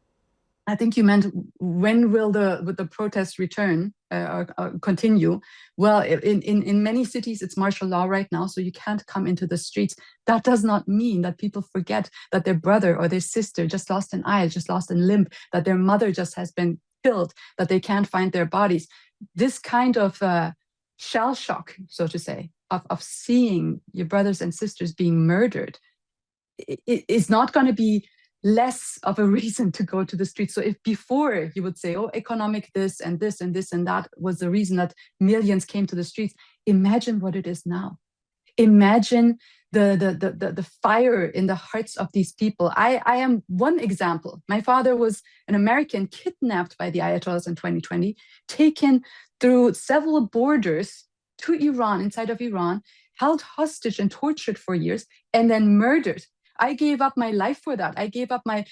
I think you meant when will the protests return or continue? Well, in many cities, it's martial law right now, so you can't come into the streets. That does not mean that people forget that their brother or their sister just lost an eye, just lost a limb, that their mother just has been killed, that they can't find their bodies. This kind of shell shock, so to say, of seeing your brothers and sisters being murdered, it is not going to be less of a reason to go to the streets. So if before you would say, oh, economic this and this and this and that was the reason that millions came to the streets, imagine what it is now. Imagine the fire in the hearts of these people. I am one example. My father was an American kidnapped by the Ayatollahs in 2020, taken through several borders to Iran, inside of Iran, held hostage and tortured for years, and then murdered. I gave up my life for that. I gave up my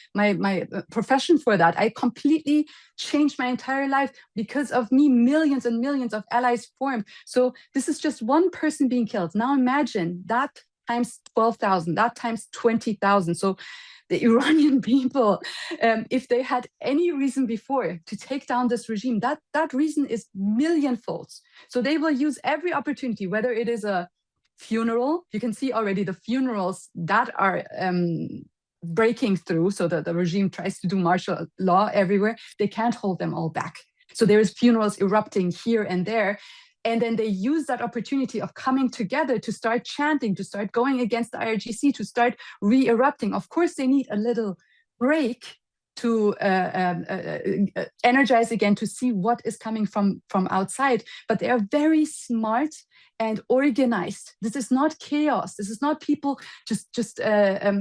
profession for that. I completely changed my entire life. Because of me, millions and millions of allies formed. So this is just one person being killed. Now imagine that times 12,000, that times 20,000. So the Iranian people, if they had any reason before to take down this regime, that reason is millionfold. So they will use every opportunity, whether it is a funeral. You can see already the funerals that are breaking through. So the regime tries to do martial law everywhere. They can't hold them all back. So there is funerals erupting here and there. And then they use that opportunity of coming together to start chanting, to start going against the IRGC, to start re-erupting. Of course, they need a little break to energize again, to see what is coming from outside. But they are very smart and organized. This is not chaos. This is not people just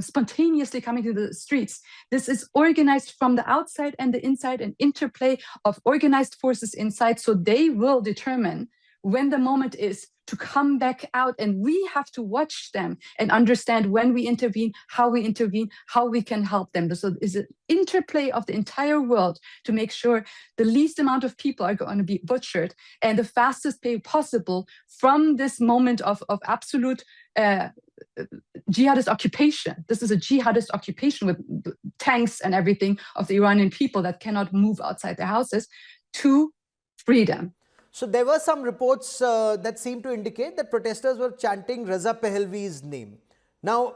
spontaneously coming to the streets. This is organized from the outside and the inside, an interplay of organized forces inside. So they will determine when the moment is to come back out, and we have to watch them and understand when we intervene, how we can help them. So it's an interplay of the entire world to make sure the least amount of people are going to be butchered and the fastest way possible from this moment of absolute jihadist occupation. This is a jihadist occupation with tanks and everything of the Iranian people that cannot move outside their houses, to freedom. So there were some reports that seem to indicate that protesters were chanting Raza Pahlavi's name. Now,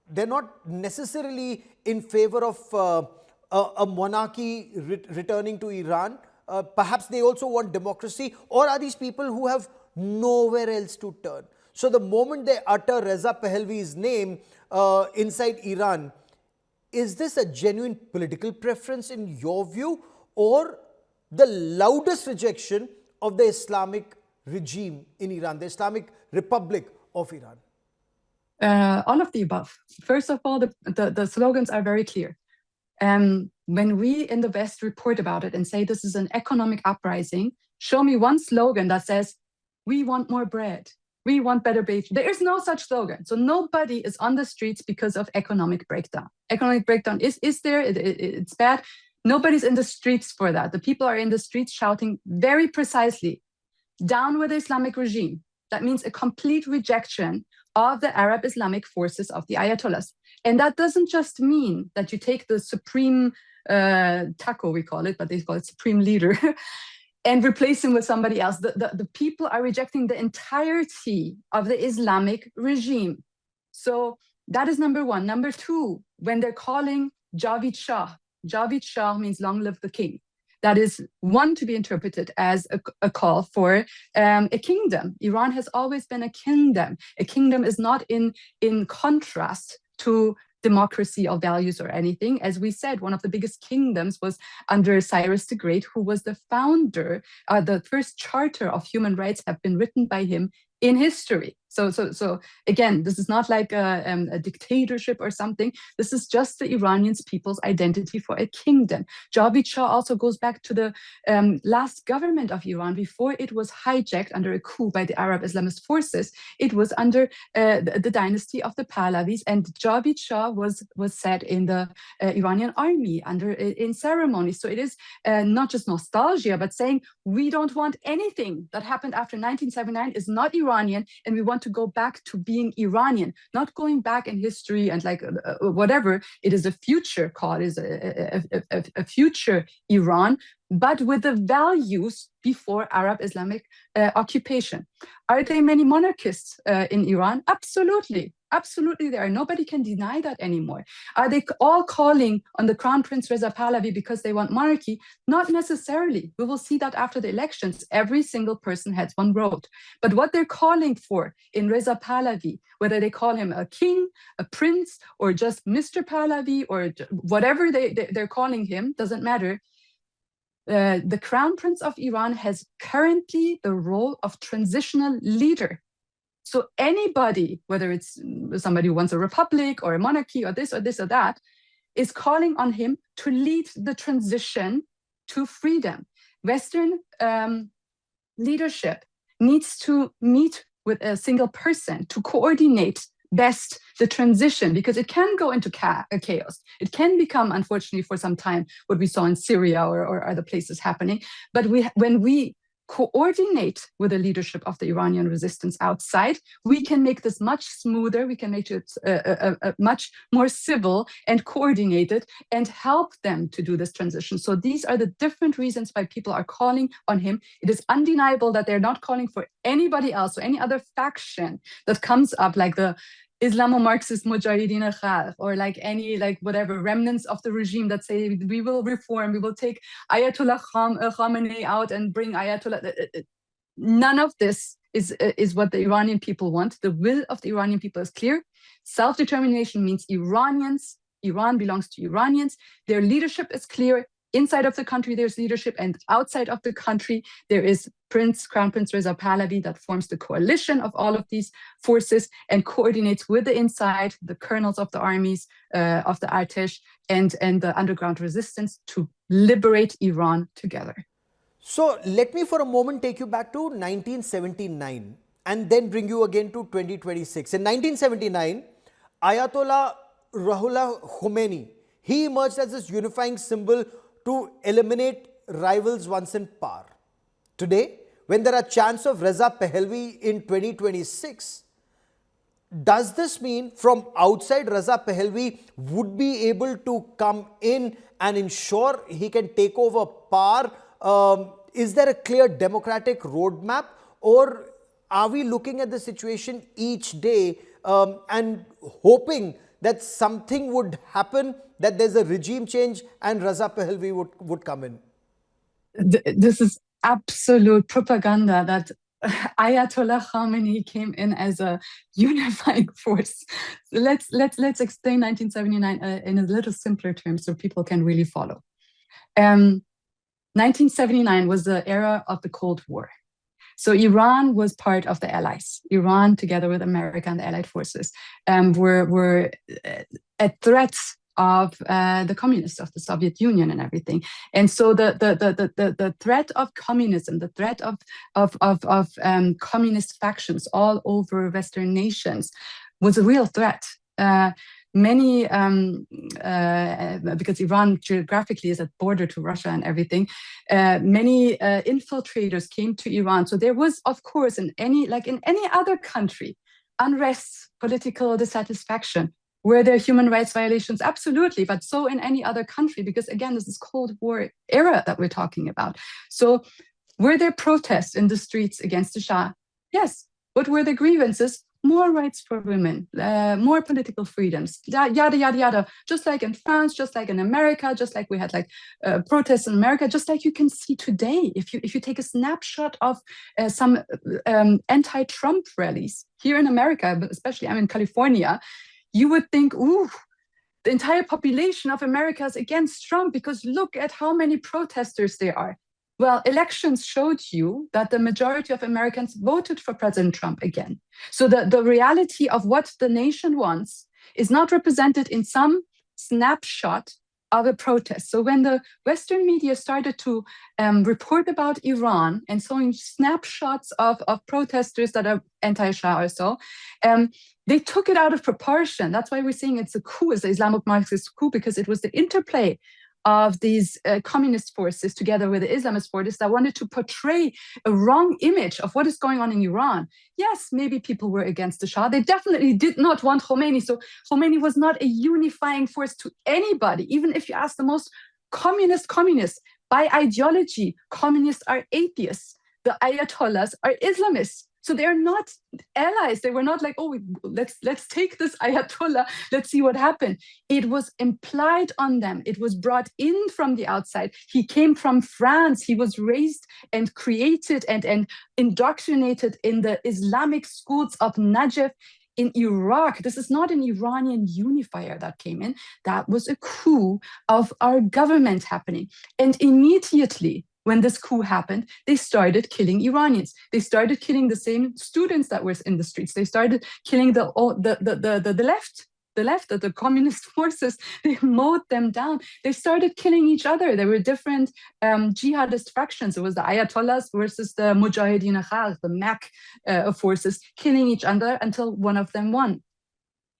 they're not necessarily in favor of a monarchy returning to Iran. Perhaps they also want democracy, or are these people who have nowhere else to turn? So the moment they utter Raza Pahlavi's name inside Iran, is this a genuine political preference in your view, or the loudest rejection of the Islamic regime in Iran, the Islamic Republic of Iran? All of the above. First of all, the slogans are very clear. When we in the West report about it and say this is an economic uprising, show me one slogan that says, we want more bread, we want better wage. There is no such slogan. So nobody is on the streets because of economic breakdown. Economic breakdown is there, it's bad. Nobody's in the streets for that. The people are in the streets shouting very precisely, down with the Islamic regime. That means a complete rejection of the Arab Islamic forces of the Ayatollahs. And that doesn't just mean that you take the supreme taco, we call it, but they call it supreme leader, and replace him with somebody else. The people are rejecting the entirety of the Islamic regime. So that is number one. Number two, when they're calling Javid Shah, Javid Shah means long live the king. That is one to be interpreted as a call for a kingdom. Iran has always been a kingdom. A kingdom is not in contrast to democracy or values or anything. As we said, one of the biggest kingdoms was under Cyrus the Great, who was the founder. The first charter of human rights have been written by him in history. So again, this is not like a dictatorship or something. This is just the Iranian people's identity for a kingdom. Javid Shah also goes back to the last government of Iran before it was hijacked under a coup by the Arab Islamist forces. It was under the dynasty of the Pahlavis, and Javid Shah was set in the Iranian army in ceremonies. So it is not just nostalgia, but saying we don't want anything that happened after 1979 is not Iranian, and we want to go back to being Iranian, not going back in history and like whatever. It is a future call, it is a future Iran, but with the values before Arab Islamic occupation. Are there many monarchists in Iran? Absolutely. Absolutely, there are. Nobody can deny that anymore. Are they all calling on the Crown Prince Reza Pahlavi because they want monarchy? Not necessarily. We will see that after the elections. Every single person has one vote. But what they're calling for in Reza Pahlavi, whether they call him a king, a prince, or just Mr. Pahlavi, or whatever they're calling him, doesn't matter. The Crown Prince of Iran has currently the role of transitional leader. So anybody, whether it's somebody who wants a republic or a monarchy or this or that, is calling on him to lead the transition to freedom. Western leadership needs to meet with a single person to coordinate best the transition, because it can go into chaos. It can become, unfortunately, for some time, what we saw in Syria or other places happening. But when we coordinate with the leadership of the Iranian resistance outside, we can make this much smoother, we can make it much more civil and coordinated and help them to do this transition. So these are the different reasons why people are calling on him. It is undeniable that they're not calling for anybody else or any other faction that comes up, like the Islamo-Marxist Mujahideen Khalq, or like any whatever remnants of the regime that say we will reform, we will take Ayatollah Khamenei out and bring Ayatollah. None of this is what the Iranian people want. The will of the Iranian people is clear. Self-determination means Iranians. Iran belongs to Iranians. Their leadership is clear. Inside of the country, there's leadership, and outside of the country, there is Crown Prince Reza Pahlavi that forms the coalition of all of these forces and coordinates with the inside, the colonels of the armies, of the Artesh, and the underground resistance to liberate Iran together. So let me for a moment take you back to 1979 and then bring you again to 2026. In 1979, Ayatollah Ruhollah Khomeini, he emerged as this unifying symbol to eliminate rivals once in power. Today, when there are chants of Reza Pahlavi in 2026, does this mean from outside Reza Pahlavi would be able to come in and ensure he can take over power? Is there a clear democratic roadmap, or are we looking at the situation each day and hoping that something would happen, that there's a regime change and Reza Pahlavi would come in? This is absolute propaganda that Ayatollah Khamenei came in as a unifying force. So let's explain 1979 in a little simpler terms so people can really follow. 1979 was the era of the Cold War. So Iran was part of the Allies. Iran, together with America and the Allied forces, were a threat of the communists, of the Soviet Union and everything. And so the threat of communism, the threat of communist factions all over Western nations was a real threat. Many, because Iran geographically is at border to Russia and everything, many infiltrators came to Iran. So there was, of course, in any other country, unrest, political dissatisfaction. Were there human rights violations? Absolutely, but so in any other country, because again, this is Cold War era that we're talking about. So were there protests in the streets against the Shah? Yes. What were the grievances? More rights for women, more political freedoms, yada, yada, yada. Just like in France, just like in America, just like we had protests in America, just like you can see today. If you take a snapshot of some anti-Trump rallies here in America, but especially I'm in California, you would think, ooh, the entire population of America is against Trump because look at how many protesters there are. Well, elections showed you that the majority of Americans voted for President Trump again. So the reality of what the nation wants is not represented in some snapshot of a protest. So when the Western media started to report about Iran and showing snapshots of protesters that are anti-Shah or so, they took it out of proportion. That's why we're saying it's a coup, it's the Islamic Marxist coup, because it was the interplay of these communist forces together with the Islamist forces that wanted to portray a wrong image of what is going on in Iran. Yes, maybe people were against the Shah. They definitely did not want Khomeini. So Khomeini was not a unifying force to anybody. Even if you ask the most communist, by ideology, communists are atheists. The Ayatollahs are Islamists. So they are not allies. They were not like, oh, let's take this Ayatollah, let's see what happened. It was implied on them. It was brought in from the outside. He came from France. He was raised and created and indoctrinated in the Islamic schools of Najaf in Iraq. This is not an Iranian unifier that came in. That was a coup of our government happening. And immediately, when this coup happened, they started killing Iranians. They started killing the same students that were in the streets. They started killing the left, the communist forces. They mowed them down. They started killing each other. There were different jihadist factions. It was the Ayatollahs versus the Mujahideen Khalq, the MAC forces, killing each other until one of them won.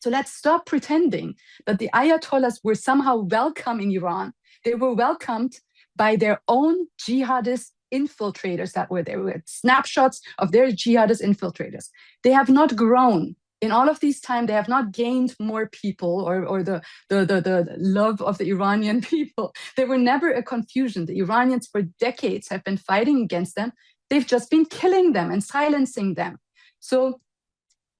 So let's stop pretending that the Ayatollahs were somehow welcome in Iran. They were welcomed by their own jihadist infiltrators that were there. We had snapshots of their jihadist infiltrators. They have not grown. In all of these time, they have not gained more people or the love of the Iranian people. They were never a confusion. The Iranians for decades have been fighting against them. They've just been killing them and silencing them. So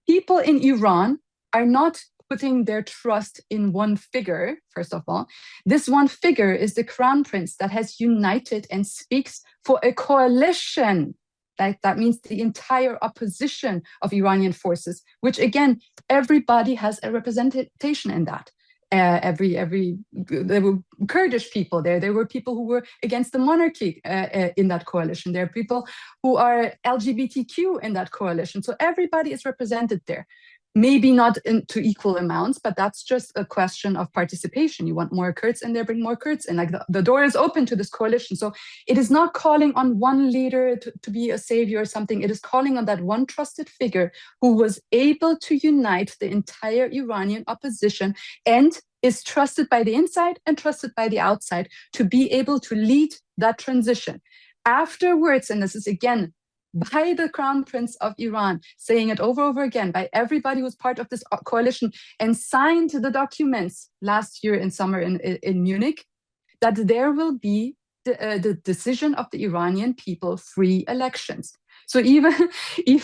people in Iran are not putting their trust in one figure, first of all. This one figure is the crown prince that has united and speaks for a coalition. That means the entire opposition of Iranian forces, which again, everybody has a representation in that. There were Kurdish people there. There were people who were against the monarchy in that coalition. There are people who are LGBTQ in that coalition. So everybody is represented there. Maybe not to equal amounts, but that's just a question of participation. You want more Kurds in there, bring more Kurds in. Like the door is open to this coalition. So it is not calling on one leader to be a savior or something. It is calling on that one trusted figure who was able to unite the entire Iranian opposition and is trusted by the inside and trusted by the outside to be able to lead that transition. Afterwards, and this is again, by the crown prince of Iran, saying it over again, by everybody who was part of this coalition and signed the documents last year in summer in Munich, that there will be the decision of the Iranian people, free elections. So even in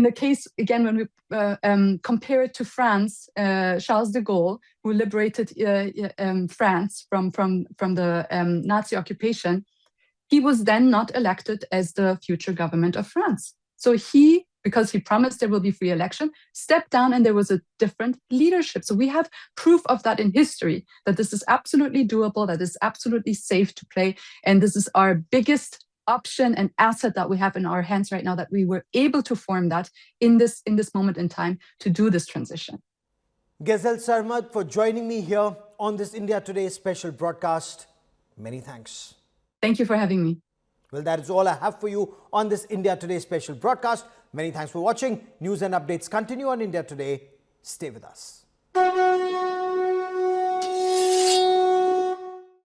the case, again, when we compare it to France, Charles de Gaulle, who liberated France from the Nazi occupation, he was then not elected as the future government of France. So he, because he promised there will be free election, stepped down and there was a different leadership. So we have proof of that in history, that this is absolutely doable, that is absolutely safe to play. And this is our biggest option and asset that we have in our hands right now, that we were able to form that in this moment in time to do this transition. Gazelle Sharmahd, for joining me here on this India Today special broadcast. Many thanks. Thank you for having me. Well, that is all I have for you on this India Today special broadcast. Many thanks for watching. News and updates continue on India Today. Stay with us.